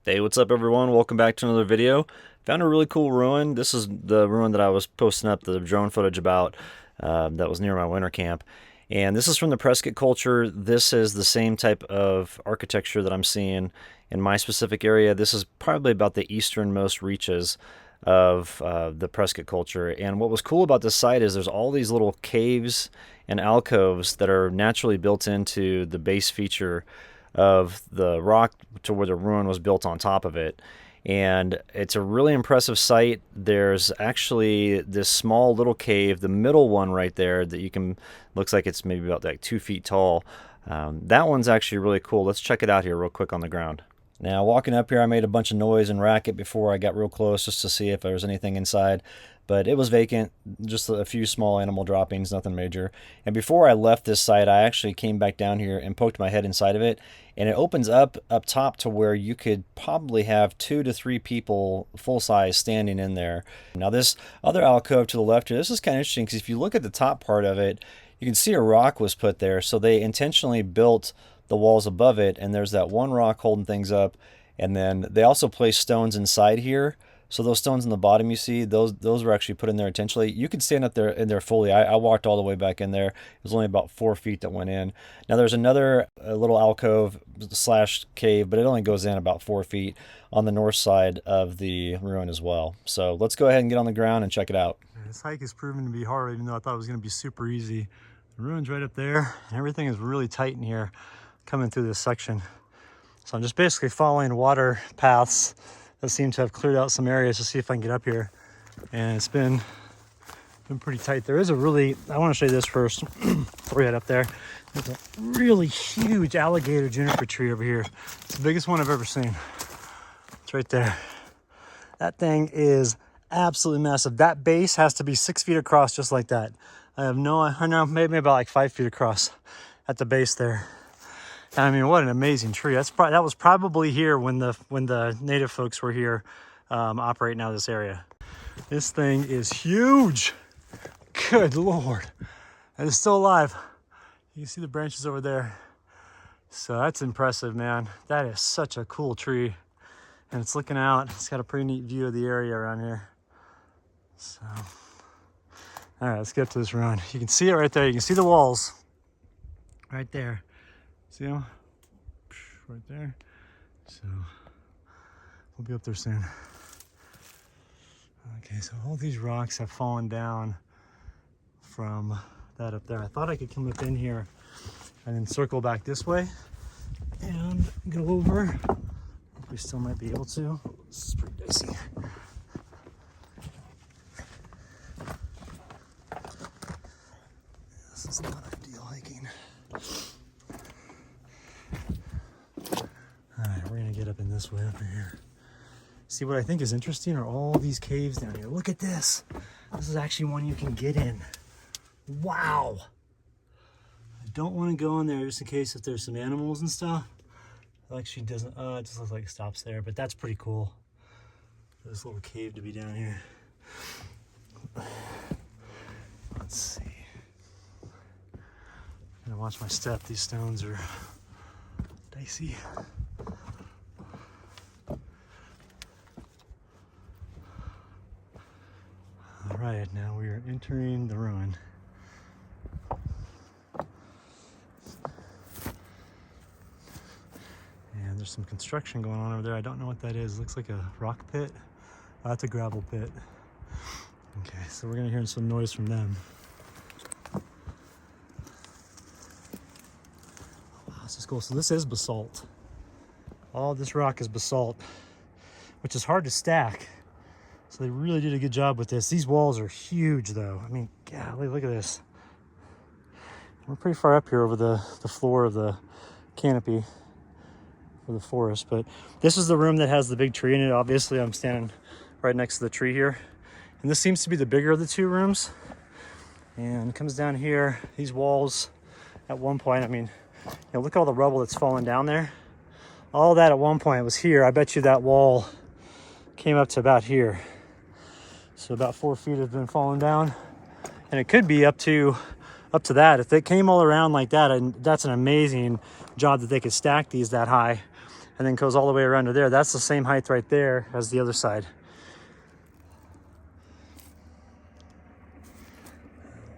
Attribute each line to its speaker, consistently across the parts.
Speaker 1: Hey, what's up everyone? Welcome back to another video. Found a really cool ruin. This is the ruin that I was posting up the drone footage about that was near my winter camp. And this is from the Prescott Culture. This is the same type of architecture that I'm seeing in my specific area. This is probably about the easternmost reaches of the Prescott Culture. And what was cool about this site is there's all these little caves and alcoves that are naturally built into the base feature of the rock to where the ruin was built on top of it. And it's a really impressive site. There's actually this small little cave, the middle one right there, that you can, looks like it's maybe about like 2 feet tall. That one's actually really cool. Let's check it out here real quick on the ground. Now, walking up here, I made a bunch of noise and racket before I got real close just to see if there was anything inside. But it was vacant, just a few small animal droppings, nothing major. And before I left this site, I actually came back down here and poked my head inside of it. And it opens up top to where you could probably have 2 to 3 people full size standing in there. Now this other alcove to the left here, this is kind of interesting because if you look at the top part of it, you can see a rock was put there. So they intentionally built the walls above it, and there's that one rock holding things up. And then they also placed stones inside here. So those stones in the bottom you see, those were actually put in there intentionally. You could stand up there in there fully. I walked all the way back in there. It was only about 4 feet that went in. Now there's another little alcove slash cave, but it only goes in about 4 feet on the north side of the ruin as well. So let's go ahead and get on the ground and check it out.
Speaker 2: This hike is proving to be hard, even though I thought it was going to be super easy. The ruin's right up there, and everything is really tight in here coming through this section. So I'm just basically following water paths that seem to have cleared out some areas to see if I can get up here. And it's been pretty tight. There is a really, I want to show you this first before we head up there. There's a really huge alligator juniper tree over here. It's the biggest one I've ever seen. It's right there. That thing is absolutely massive. That base has to be 6 feet across, just like that. I know, maybe about like 5 feet across at the base there. I mean, what an amazing tree. That was probably here when the native folks were here operating out of this area. This thing is huge. Good Lord. And it's still alive. You can see the branches over there. So that's impressive, man. That is such a cool tree. And it's looking out. It's got a pretty neat view of the area around here. So, all right, let's get up to this ruin. You can see it right there. You can see the walls right there. See them? Right there. So we'll be up there soon. Okay, so all these rocks have fallen down from that up there. I thought I could come up in here and then circle back this way and go over. I think we still might be able to. This is pretty dicey. This is not ideal hiking. Alright, we're gonna get up in this way over here. See, what I think is interesting are all these caves down here. Look at this. This is actually one you can get in. Wow. I don't want to go in there just in case if there's some animals and stuff. It actually doesn't, it just looks like it stops there, but that's pretty cool. This little cave to be down here. Let's see. I'm gonna watch my step. These stones are dicey. All right, now we are entering the ruin. And there's some construction going on over there. I don't know what that is. It looks like a rock pit. Oh, that's a gravel pit. Okay, so we're gonna hear some noise from them. Wow, this is cool. So this is basalt. All this rock is basalt, which is hard to stack. So they really did a good job with this. These walls are huge though. I mean, golly, look at this. We're pretty far up here over the floor of the canopy for the forest, but this is the room that has the big tree in it. Obviously, I'm standing right next to the tree here. And this seems to be the bigger of the 2 rooms. And it comes down here, these walls at one point, I mean, you know, look at all the rubble that's fallen down there. All that at one point was here. I bet you that wall came up to about here. So about 4 feet has been falling down, and it could be up to that. If they came all around like that, and that's an amazing job that they could stack these that high. and then goes all the way around to there. That's the same height right there as the other side.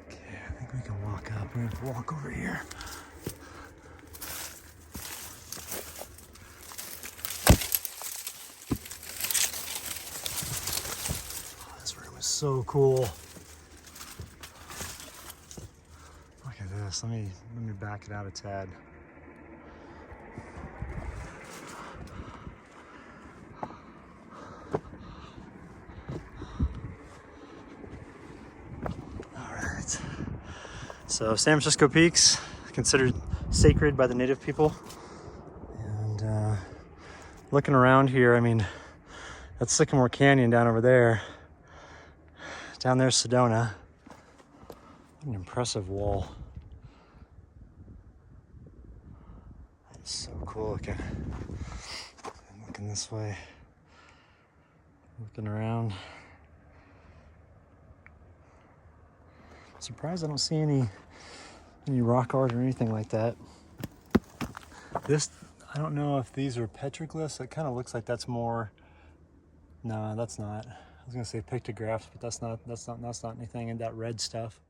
Speaker 2: Okay, I think we can walk up. We're gonna walk over here. Oh, this room is so cool. Look at this. Let me back it out a tad. So San Francisco Peaks, considered sacred by the native people. And looking around here, I mean, that's Sycamore Canyon down over there. Down there's Sedona. What an impressive wall. That's so cool looking. I'm looking this way, looking around. I'm surprised I don't see any rock art or anything like that. This, I don't know if these are petroglyphs. It kind of looks like that's more. No, that's not. I was gonna say pictographs, but that's not anything in that red stuff.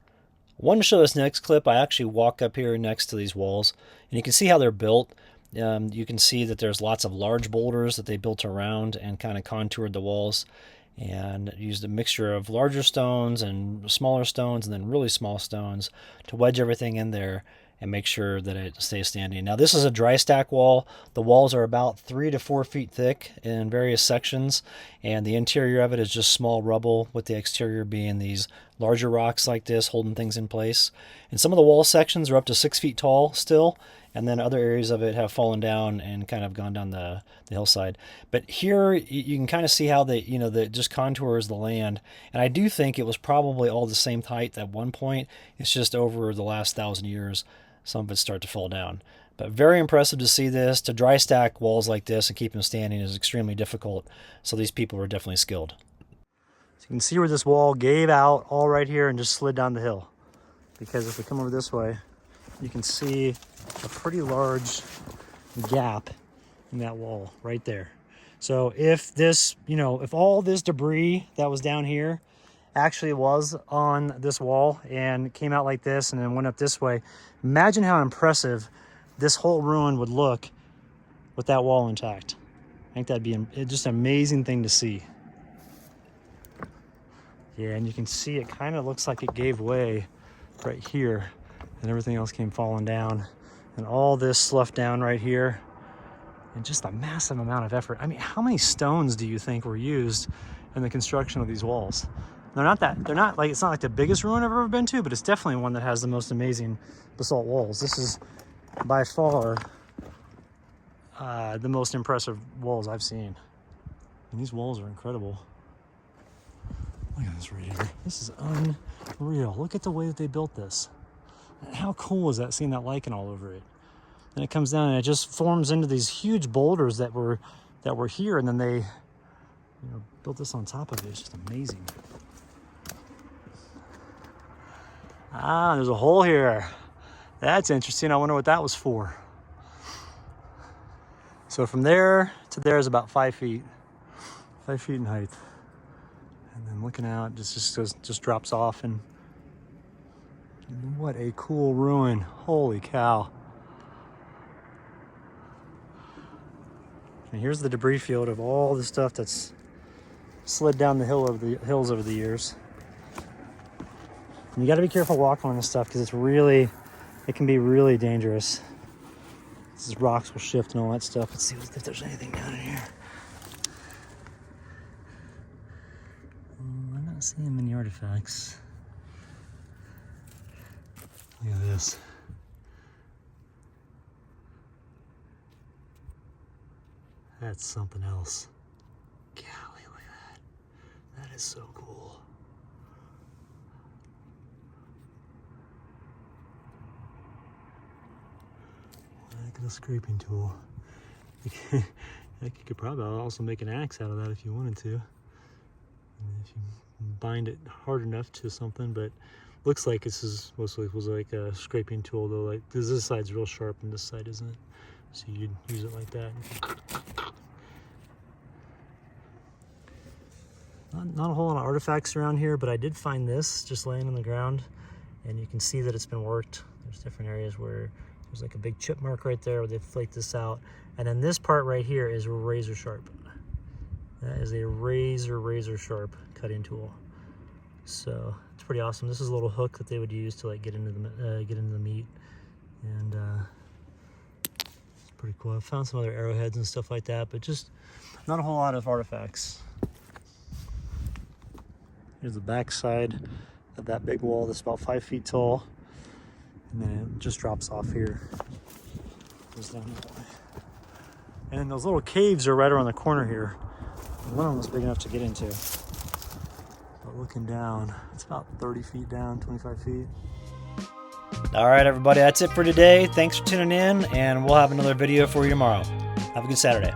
Speaker 1: I wanted to show this next clip. I actually walk up here next to these walls, and you can see how they're built. You can see that there's lots of large boulders that they built around and kind of contoured the walls, and used a mixture of larger stones and smaller stones and then really small stones to wedge everything in there and make sure that it stays standing. Now this is a dry stack wall. The walls are about 3 to 4 feet thick in various sections, and the interior of it is just small rubble, with the exterior being these larger rocks like this holding things in place. And some of the wall sections are up to 6 feet tall still, and then other areas of it have fallen down and kind of gone down the hillside. But here you can kind of see how they, that just contours the land. And I do think it was probably all the same height at one point. It's just over the last 1,000 years, some of it start to fall down. But very impressive to see this. To dry stack walls like this and keep them standing is extremely difficult. So these people were definitely skilled.
Speaker 2: So you can see where this wall gave out all right here and just slid down the hill. Because if we come over this way, you can see a pretty large gap in that wall right there. So if this, if all this debris that was down here actually was on this wall and came out like this and then went up this way, imagine how impressive this whole ruin would look with that wall intact. I think that'd be just an amazing thing to see. Yeah, and you can see it kind of looks like it gave way right here, and everything else came falling down, and all this sloughed down right here, and just a massive amount of effort. I mean, how many stones do you think were used in the construction of these walls? They're not like, it's not like the biggest ruin I've ever been to, but it's definitely one that has the most amazing basalt walls. This is by far the most impressive walls I've seen. And these walls are incredible. Look at this right here. This is unreal. Look at the way that they built this. And how cool is that, seeing that lichen all over it? And it comes down and it just forms into these huge boulders that were here, and then they built this on top of it. It's just amazing. Ah, there's a hole here. That's interesting. I wonder what that was for. So from there to there is about 5 feet. 5 feet in height. And then looking out, just drops off, and what a cool ruin. Holy cow. And here's the debris field of all the stuff that's slid down the hills over the years. And you got to be careful walking on this stuff because it can be really dangerous. These rocks will shift and all that stuff. Let's see if there's anything down in here. I'm not seeing many artifacts. Look at this. That's something else. Golly, look at that. That is so cool. Look at a scraping tool. You could probably also make an axe out of that if you wanted to. If you bind it hard enough to something, but looks like this was like a scraping tool though. Like this side's real sharp and this side isn't. So you'd use it like that. Not a whole lot of artifacts around here, but I did find this just laying on the ground, and you can see that it's been worked. There's different areas where there's like a big chip mark right there where they flaked this out. And then this part right here is razor sharp. That is a razor sharp cutting tool. So it's pretty awesome. This is a little hook that they would use to like get into the meat, and it's pretty cool. I found some other arrowheads and stuff like that, but just not a whole lot of artifacts. Here's the back side of that big wall that's about 5 feet tall, and then it just drops off here. Goes down that way. And then those little caves are right around the corner here. One of them was big enough to get into. But looking down, it's about 30 feet down, 25 feet.
Speaker 1: All right, everybody, that's it for today. Thanks for tuning in, and we'll have another video for you tomorrow. Have a good Saturday.